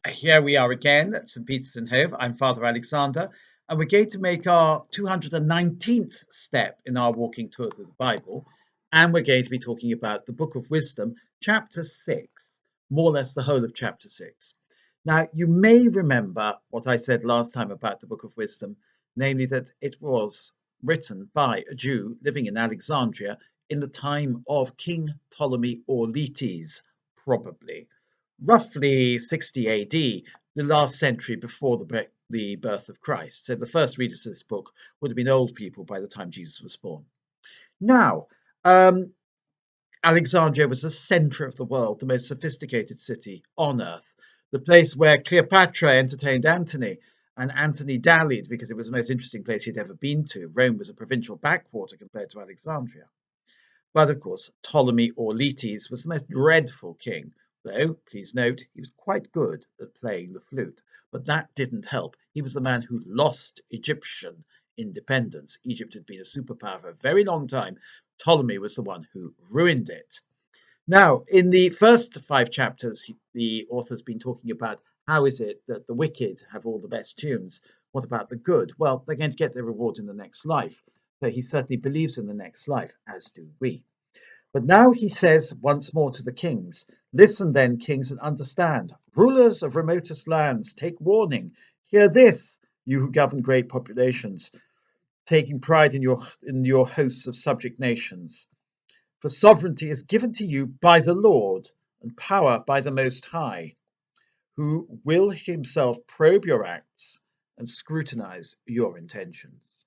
Here we are again at St. Peter's in Hove. I'm Father Alexander, and we're going to make our 219th step in our walking tour through the Bible. And we're going to be talking about the Book of Wisdom, chapter 6, more or less the whole of chapter 6. Now, you may remember what I said last time about the Book of Wisdom, namely that it was written by a Jew living in Alexandria in the time of King Ptolemy Auletes, probably roughly 60 AD, the last century before the birth of Christ. So the first readers of this book would have been old people by the time Jesus was born. Now, Alexandria was the center of the world, the most sophisticated city on earth, the place where Cleopatra entertained Antony. And Antony dallied because it was the most interesting place he'd ever been to. Rome was a provincial backwater compared to Alexandria. But of course, Ptolemy Auletes was the most dreadful king, though, please note, he was quite good at playing the flute. But that didn't help. He was the man who lost Egyptian independence. Egypt had been a superpower for a very long time. Ptolemy was the one who ruined it. Now, in the first 5 chapters, the author's been talking about how is it that the wicked have all the best tunes? What about the good? Well, they're going to get their reward in the next life. So he certainly believes in the next life, as do we. But now he says once more to the kings, listen then, kings, and understand. Rulers of remotest lands, take warning. Hear this, you who govern great populations, taking pride in your hosts of subject nations. For sovereignty is given to you by the Lord, and power by the Most High, who will himself probe your acts and scrutinize your intentions.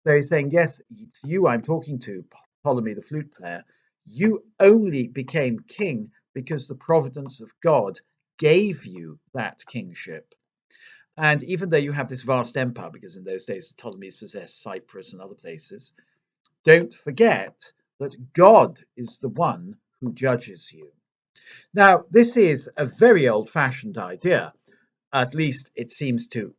So he's saying, yes, it's you I'm talking to, Ptolemy the flute player. You only became king because the providence of God gave you that kingship. And even though you have this vast empire, because in those days the Ptolemies possessed Cyprus and other places, don't forget that God is the one who judges you. Now, this is a very old-fashioned idea. At least it seems to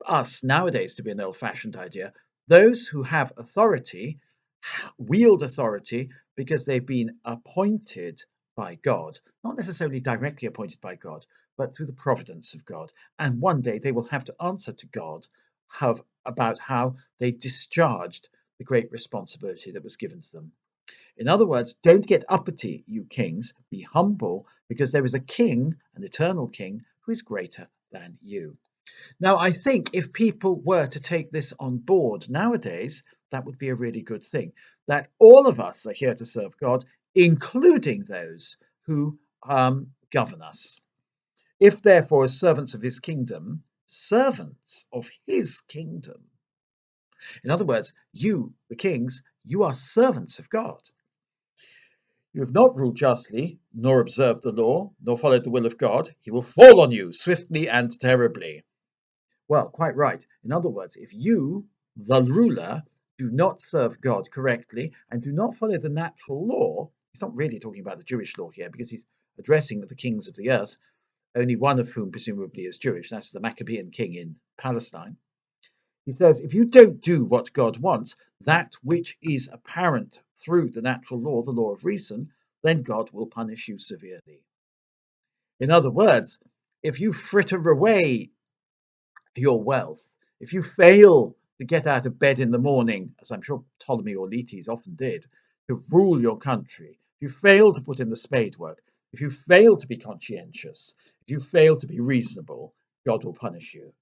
us nowadays to be an old-fashioned idea. Those who have authority wield authority because they've been appointed by God, not necessarily directly appointed by God, but through the providence of God. And one day they will have to answer to God about how they discharged the great responsibility that was given to them. In other words, don't get uppity, you kings. Be humble, because there is a king, an eternal king, who is greater than you. Now, I think if people were to take this on board nowadays, that would be a really good thing. That all of us are here to serve God, including those who govern us. If, therefore, as servants of his kingdom, servants of his kingdom. In other words, you, the kings, you are servants of God. You have not ruled justly, nor observed the law, nor followed the will of God. He will fall on you swiftly and terribly. Well, quite right. In other words, if you, the ruler, do not serve God correctly and do not follow the natural law, he's not really talking about the Jewish law here because he's addressing the kings of the earth, only one of whom presumably is Jewish. That's the Maccabean king in Palestine. He says, if you don't do what God wants, that which is apparent through the natural law, the law of reason, then God will punish you severely. In other words, if you fritter away your wealth, if you fail to get out of bed in the morning, as I'm sure Ptolemy Auletes often did, to rule your country, if you fail to put in the spade work, if you fail to be conscientious, if you fail to be reasonable, God will punish you.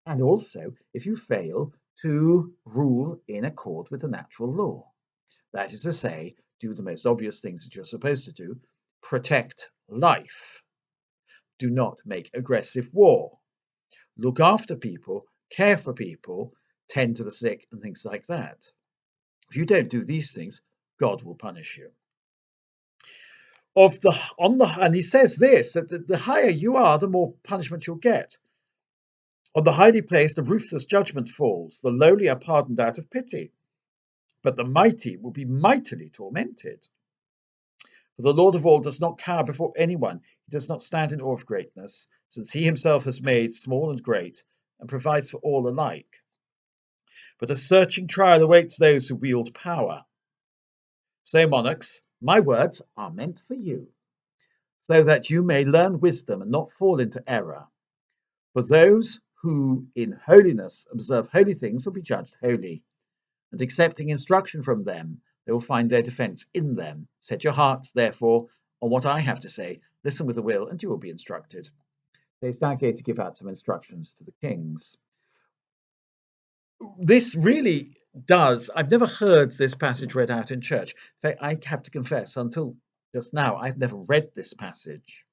And also, if you fail to rule in accord with the natural law, that is to say, do the most obvious things that you're supposed to do, protect life, do not make aggressive war, look after people, care for people, tend to the sick, and things like that. If you don't do these things, God will punish you. And he says this that the higher you are, the more punishment you'll get. On the highly placed, a ruthless judgment falls. The lowly are pardoned out of pity, but the mighty will be mightily tormented. For the Lord of all does not cower before anyone. He does not stand in awe of greatness, since he himself has made small and great, and provides for all alike. But a searching trial awaits those who wield power. So, monarchs, my words are meant for you. so that you may learn wisdom and not fall into error. For those who in holiness observe holy things will be judged holy, and accepting instruction from them, they will find their defense in them. Set your hearts, therefore, on what I have to say. Listen with a will, and you will be instructed. So he's now going to give out some instructions to the kings. This really does. I've never heard this passage read out in church. In fact, I have to confess, until just now, I've never read this passage.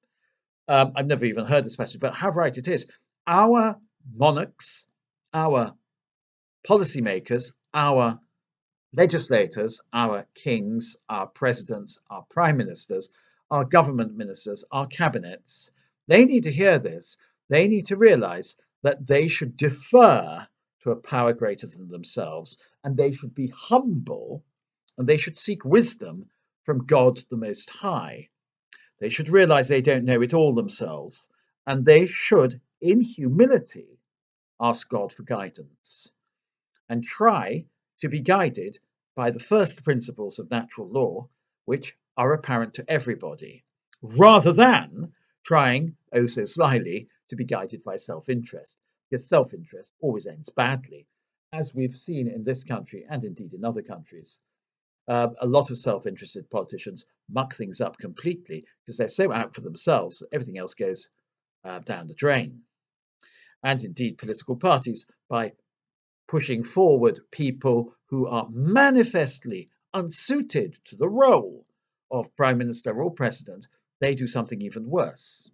I've never even heard this passage, but how right it is. Our monarchs, our policymakers, our legislators, our kings, our presidents, our prime ministers, our government ministers, our cabinets, they need to hear this. They need to realize that they should defer to a power greater than themselves, and they should be humble, and they should seek wisdom from God the Most High. They should realize they don't know it all themselves, and they should, in humility, ask God for guidance and try to be guided by the first principles of natural law, which are apparent to everybody, rather than trying, oh so slyly, to be guided by self-interest, because self-interest always ends badly, as we've seen in this country and indeed in other countries. A lot of self-interested politicians muck things up completely because they're so out for themselves that everything else goes down the drain. And indeed, political parties, by pushing forward people who are manifestly unsuited to the role of prime minister or president, they do something even worse.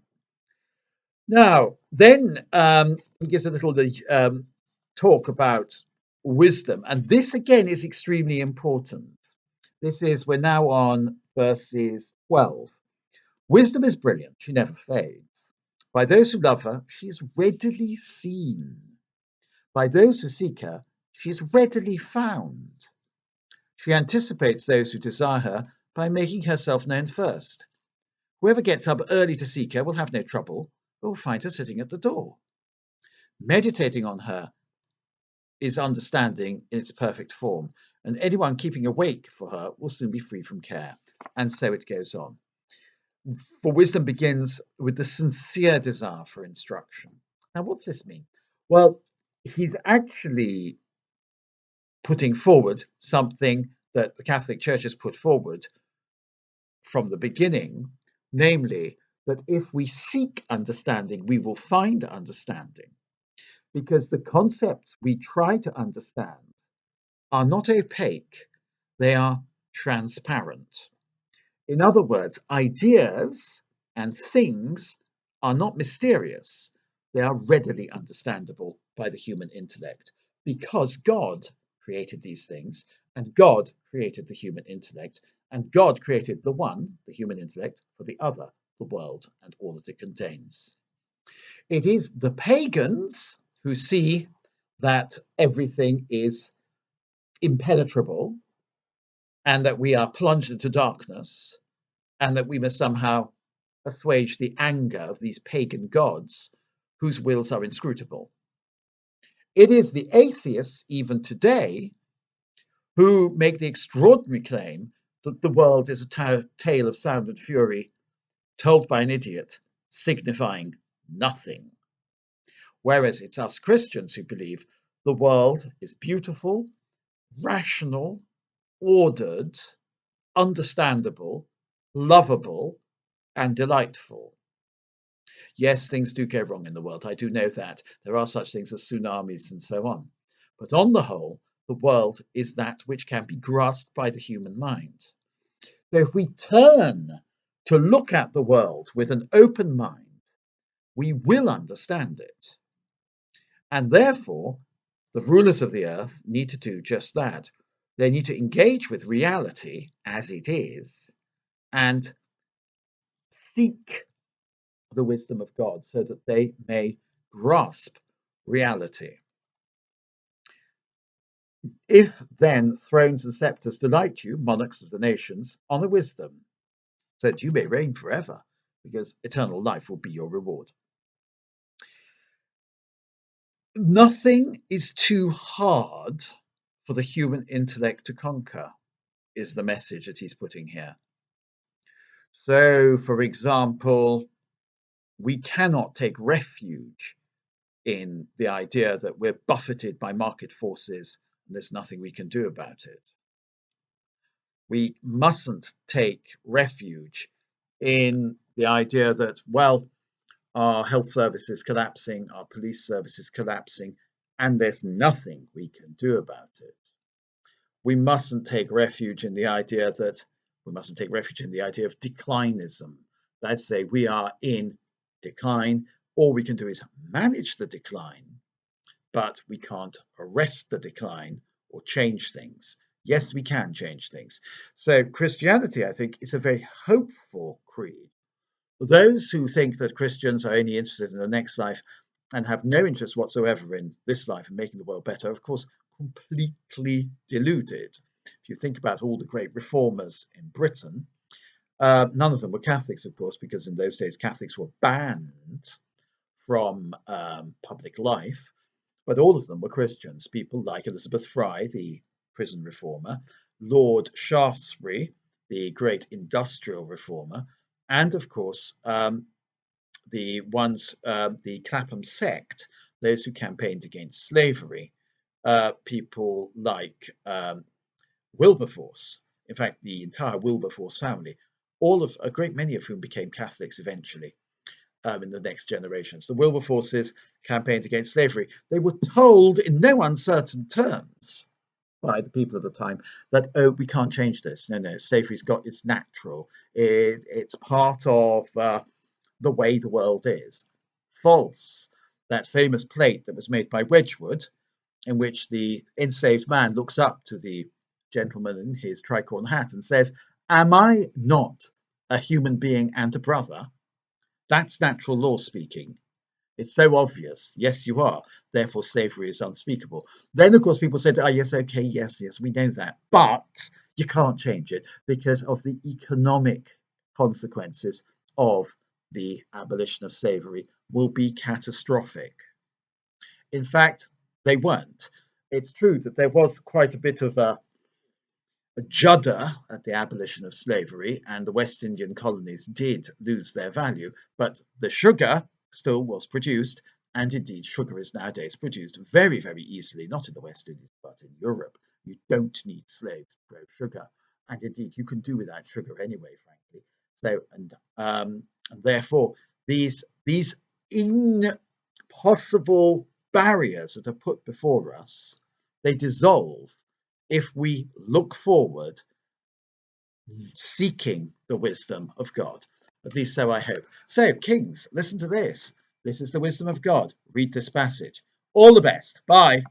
Now, then he gives a little talk about wisdom, and this again is extremely important. We're now on verses 12. Wisdom is brilliant, she never fades. By those who love her, she is readily seen. By those who seek her, she is readily found. She anticipates those who desire her by making herself known first. Whoever gets up early to seek her will have no trouble, but will find her sitting at the door. Meditating on her is understanding in its perfect form, and anyone keeping awake for her will soon be free from care. And so it goes on. For wisdom begins with the sincere desire for instruction. Now, what's this mean? Well, he's actually putting forward something that the Catholic Church has put forward from the beginning, namely that if we seek understanding, we will find understanding, because the concepts we try to understand are not opaque, they are transparent. In other words, ideas and things are not mysterious, they are readily understandable by the human intellect, because God created these things, and God created the human intellect, and God created the one, the human intellect, for the other, the world and all that it contains. It is the pagans who see that everything is impenetrable and that we are plunged into darkness and that we must somehow assuage the anger of these pagan gods whose wills are inscrutable. It is the atheists, even today, who make the extraordinary claim that the world is a tale of sound and fury told by an idiot, signifying nothing. Whereas it's us Christians who believe the world is beautiful, rational, ordered, understandable, lovable, and delightful. Yes, things do go wrong in the world. I do know that. There are such things as tsunamis and so on. But on the whole, the world is that which can be grasped by the human mind. So if we turn to look at the world with an open mind, we will understand it. And therefore, the rulers of the earth need to do just that. They need to engage with reality as it is and seek the wisdom of God so that they may grasp reality. If then thrones and scepters delight you, monarchs of the nations, honor wisdom, so that you may reign forever, because eternal life will be your reward. Nothing is too hard for the human intellect to conquer, is the message that he's putting here. So, for example, we cannot take refuge in the idea that we're buffeted by market forces and there's nothing we can do about it. We mustn't take refuge in the idea that, well, our health service is collapsing, our police service is collapsing, and there's nothing we can do about it. We mustn't take refuge in the idea that we mustn't take refuge in the idea of declinism. That's say we are in decline. All we can do is manage the decline, but we can't arrest the decline or change things. Yes, we can change things. So Christianity, I think, is a very hopeful creed. Those who think that Christians are only interested in the next life and have no interest whatsoever in this life and making the world better, of course, completely deluded. If you think about all the great reformers in Britain, none of them were Catholics, of course, because in those days Catholics were banned from public life, but all of them were Christians. People like Elizabeth Fry, the prison reformer, Lord Shaftesbury, the great industrial reformer, and of course the Clapham sect, those who campaigned against slavery, people like Wilberforce. In fact, the entire Wilberforce family, all of a great many of whom became Catholics eventually in the next generations. The Wilberforces campaigned against slavery. They were told in no uncertain terms by the people of the time that, oh, we can't change this. No, slavery's got it's natural. It's part of the way the world is. False. That famous plate that was made by Wedgwood, in which the enslaved man looks up to the gentleman in his tricorn hat and says, "Am I not a human being and a brother?" That's natural law speaking. It's so obvious. Yes, you are. Therefore, slavery is unspeakable. Then, of course, people said, "Oh, yes, okay, yes, we know that." But you can't change it because of the economic consequences of the abolition of slavery will be catastrophic. In fact, they weren't. It's true that there was quite a bit of a judder at the abolition of slavery, and the West Indian colonies did lose their value, but the sugar still was produced, and indeed, sugar is nowadays produced very, very easily, not in the West Indies, but in Europe. You don't need slaves to grow sugar, and indeed, you can do without sugar anyway, frankly. So, and therefore, these impossible barriers that are put before us, they dissolve if we look forward seeking the wisdom of God. At least so I hope. So, Kings, listen to this. This is the wisdom of God. Read this passage. All the best. Bye.